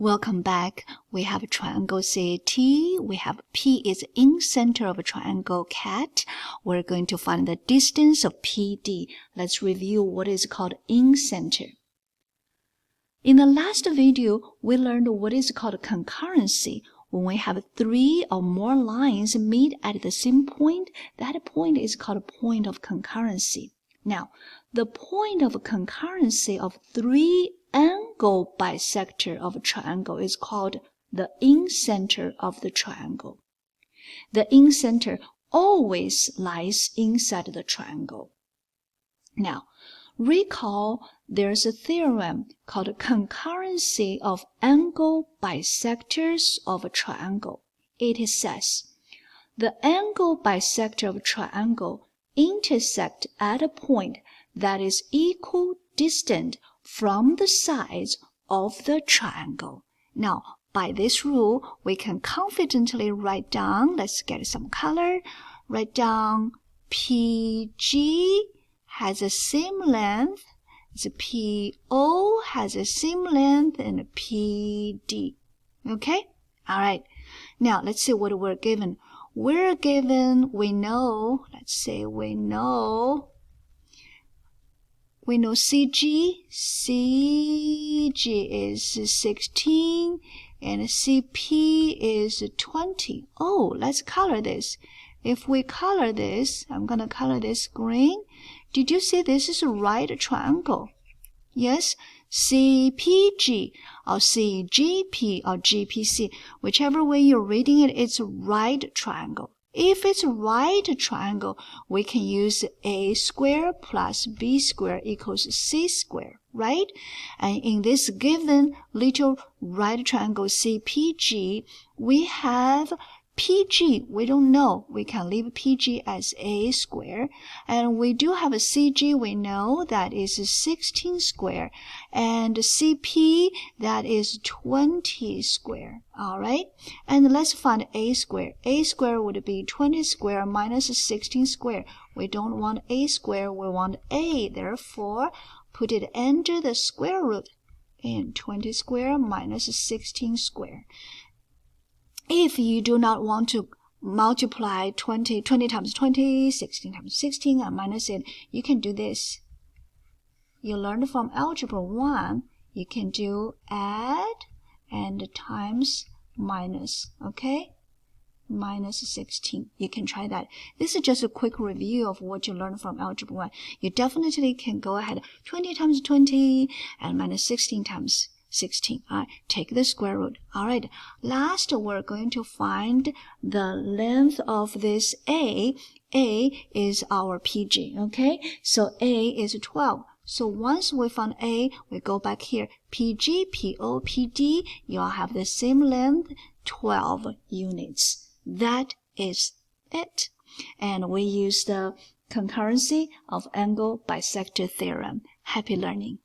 Welcome back. We have a triangle CAT. We have P is in center of a triangle CAT. We're going to find the distance of PD. Let's review what is called in center. In the last video, we learned what is called concurrency. When we have 3 or more lines meet at the same point, that point is called a point of concurrency. Now, the point of concurrency of 3 angle bisector of a triangle is called the incenter of the triangle. The incenter always lies inside the triangle. Now, recall there's a theorem called concurrency of angle bisectors of a triangle. It says the angle bisector of a triangle intersect at a point that is equal distant from the sides of the triangle. Now, by this rule, we can confidently write down, let's get some color, write down PG has the same length as PO has the same length and PD. Okay? All right. Now, let's see what we're given. We're given, we know CG is 16 and CP is 20. Oh, let's color this. If we color this, I'm going to color this green. Did you see this is a right triangle? Yes, CPG or CGP or GPC, whichever way you're reading it, it's a right triangle. If it's a right triangle, we can use A square plus B square equals C square, right? And in this given little right triangle CPG, we have PG, we don't know. We can leave PG as A square. And we do have a CG, we know that is 16 square. And CP, that is 20 square. All right? And let's find A square. A square would be 20 square minus 16 square. We don't want A square, we want A. Therefore, put it under the square root. And 20 square minus 16 square. If you do not want to multiply 20 times 20, 16 times 16, and minus it, you can do this. You learned from Algebra 1, you can do add and times minus, okay? Minus 16. You can try that. This is just a quick review of what you learned from Algebra 1. You definitely can go ahead 20 times 20 and minus 16 times 16. All right, take the square root. All right, last we're going to find the length of this A. A is our PG, okay? So A is 12. So once we found A, we go back here. PG, PO, PD, you all have the same length, 12 units. That is it. And we use the concurrency of angle bisector theorem. Happy learning.